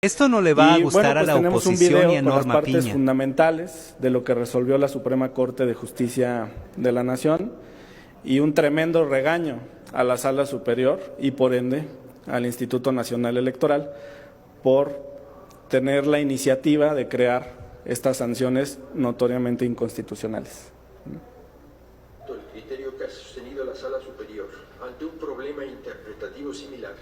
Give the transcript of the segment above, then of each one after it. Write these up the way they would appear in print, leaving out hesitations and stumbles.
Esto no le va a gustar a la tenemos un oposición video y a con las Norma partes Piña. fundamentales de lo que resolvió la Suprema Corte de Justicia de la Nación y un tremendo regaño a la Sala Superior y por ende al Instituto Nacional Electoral por tener la iniciativa de crear estas sanciones notoriamente inconstitucionales. El criterio que ha sostenido la Sala Superior ante un problema interpretativo similar.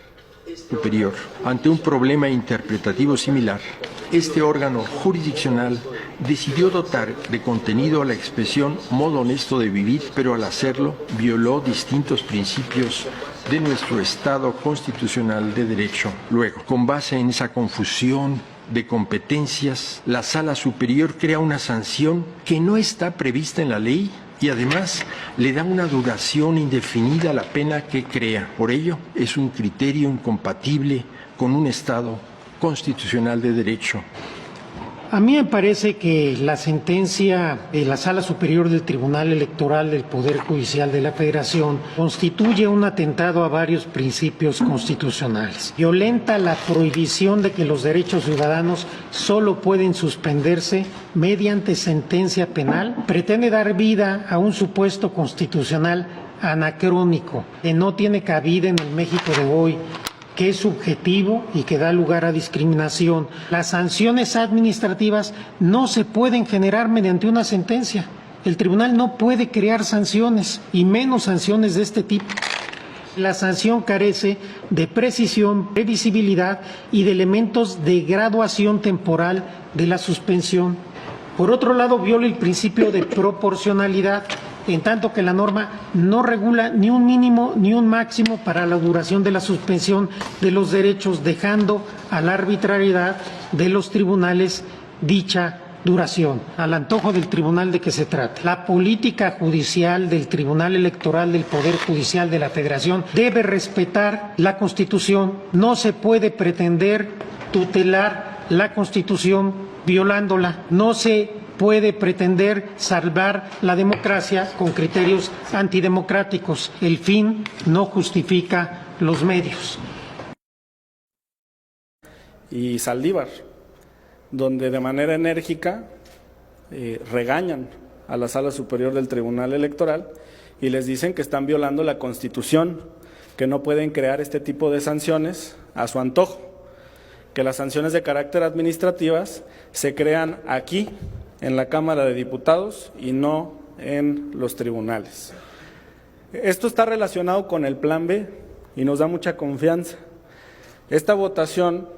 Este órgano jurisdiccional decidió dotar de contenido a la expresión modo honesto de vivir, pero al hacerlo violó distintos principios de nuestro Estado constitucional de derecho. Luego, con base en esa confusión de competencias, la Sala Superior crea una sanción que no está prevista en la ley y además le da una duración indefinida a la pena que crea. Por ello, es un criterio incompatible con un Estado constitucional de derecho. A mí me parece que la sentencia de la Sala Superior del Tribunal Electoral del Poder Judicial de la Federación constituye un atentado a varios principios constitucionales. Violenta la prohibición de que los derechos ciudadanos solo pueden suspenderse mediante sentencia penal. Pretende dar vida a un supuesto constitucional anacrónico que no tiene cabida en el México de hoy, que es subjetivo y que da lugar a discriminación. Las sanciones administrativas no se pueden generar mediante una sentencia. El tribunal no puede crear sanciones, y menos sanciones de este tipo. La sanción carece de precisión, previsibilidad y de elementos de graduación temporal de la suspensión. Por otro lado, viola el principio de proporcionalidad, en tanto que la norma no regula ni un mínimo ni un máximo para la duración de la suspensión de los derechos, dejando a la arbitrariedad de los tribunales dicha duración, al antojo del tribunal de que se trate. La política judicial del Tribunal Electoral del Poder Judicial de la Federación debe respetar la Constitución. No se puede pretender tutelar la Constitución violándola. No se puede pretender salvar la democracia con criterios antidemocráticos. El fin no justifica los medios. Y Saldívar, donde de manera enérgica regañan a la Sala Superior del Tribunal Electoral y les dicen que están violando la Constitución, que no pueden crear este tipo de sanciones a su antojo, que las sanciones de carácter administrativas se crean aquí, en la Cámara de Diputados y no en los tribunales. Esto está relacionado con el Plan B y nos da mucha confianza. Esta votación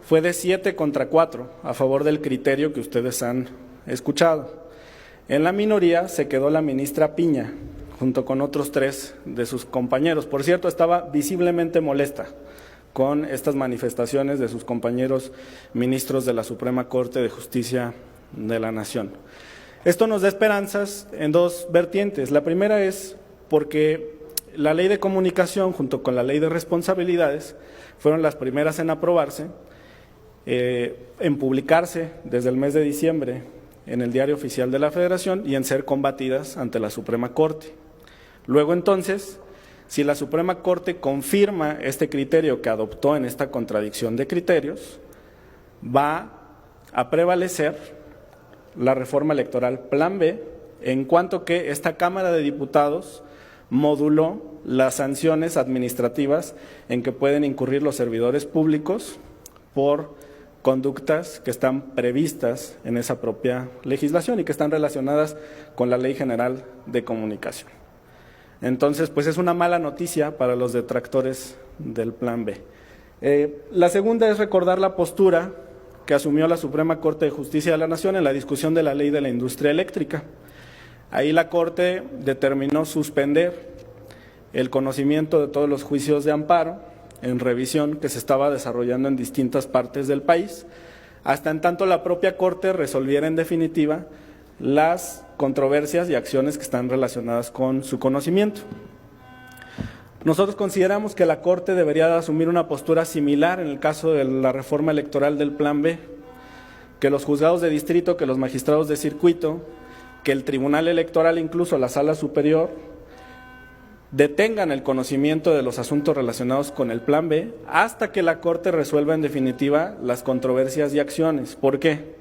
fue de 7-4 a favor del criterio que ustedes han escuchado. En la minoría se quedó la ministra Piña, junto con otros 3 de sus compañeros. Por cierto, estaba visiblemente molesta con estas manifestaciones de sus compañeros ministros de la Suprema Corte de Justicia de la Nación. Esto nos da esperanzas en 2 vertientes. La primera es porque la Ley de Comunicación junto con la Ley de Responsabilidades fueron las primeras en aprobarse, en publicarse desde el mes de diciembre en el Diario Oficial de la Federación y en ser combatidas ante la Suprema Corte. Luego entonces, si la Suprema Corte confirma este criterio que adoptó en esta contradicción de criterios, va a prevalecer la reforma electoral Plan B, en cuanto que esta Cámara de Diputados moduló las sanciones administrativas en que pueden incurrir los servidores públicos por conductas que están previstas en esa propia legislación y que están relacionadas con la Ley General de Comunicación. Entonces, pues es una mala noticia para los detractores del Plan B. La segunda es recordar la postura que asumió la Suprema Corte de Justicia de la Nación en la discusión de la Ley de la Industria Eléctrica. Ahí la Corte determinó suspender el conocimiento de todos los juicios de amparo en revisión que se estaba desarrollando en distintas partes del país, hasta en tanto la propia Corte resolviera en definitiva las controversias y acciones que están relacionadas con su conocimiento. Nosotros consideramos que la Corte debería asumir una postura similar en el caso de la reforma electoral del Plan B, que los juzgados de distrito, que los magistrados de circuito, que el Tribunal Electoral, incluso la Sala Superior, detengan el conocimiento de los asuntos relacionados con el Plan B hasta que la Corte resuelva en definitiva las controversias y acciones. ¿Por qué?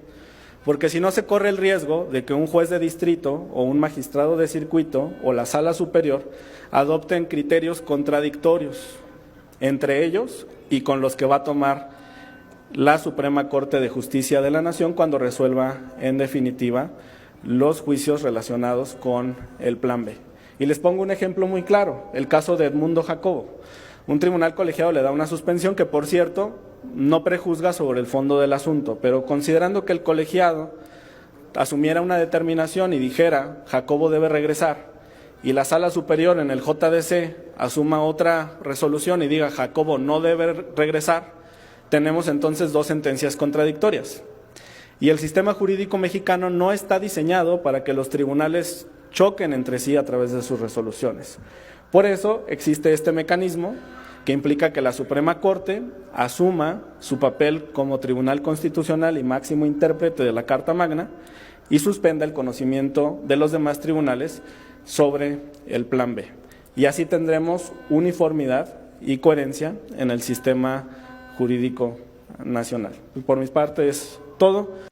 Porque si no se corre el riesgo de que un juez de distrito o un magistrado de circuito o la Sala Superior adopten criterios contradictorios entre ellos y con los que va a tomar la Suprema Corte de Justicia de la Nación cuando resuelva en definitiva los juicios relacionados con el Plan B. Y les pongo un ejemplo muy claro, el caso de Edmundo Jacobo. Un tribunal colegiado le da una suspensión que, por cierto, no prejuzga sobre el fondo del asunto, pero considerando que el colegiado asumiera una determinación y dijera Jacobo debe regresar, y la Sala Superior en el JDC asuma otra resolución y diga Jacobo no debe regresar, tenemos entonces dos sentencias contradictorias. Y el sistema jurídico mexicano no está diseñado para que los tribunales choquen entre sí a través de sus resoluciones. Por eso existe este mecanismo que implica que la Suprema Corte asuma su papel como tribunal constitucional y máximo intérprete de la Carta Magna y suspenda el conocimiento de los demás tribunales sobre el Plan B. Y así tendremos uniformidad y coherencia en el sistema jurídico nacional. Por mi parte es todo.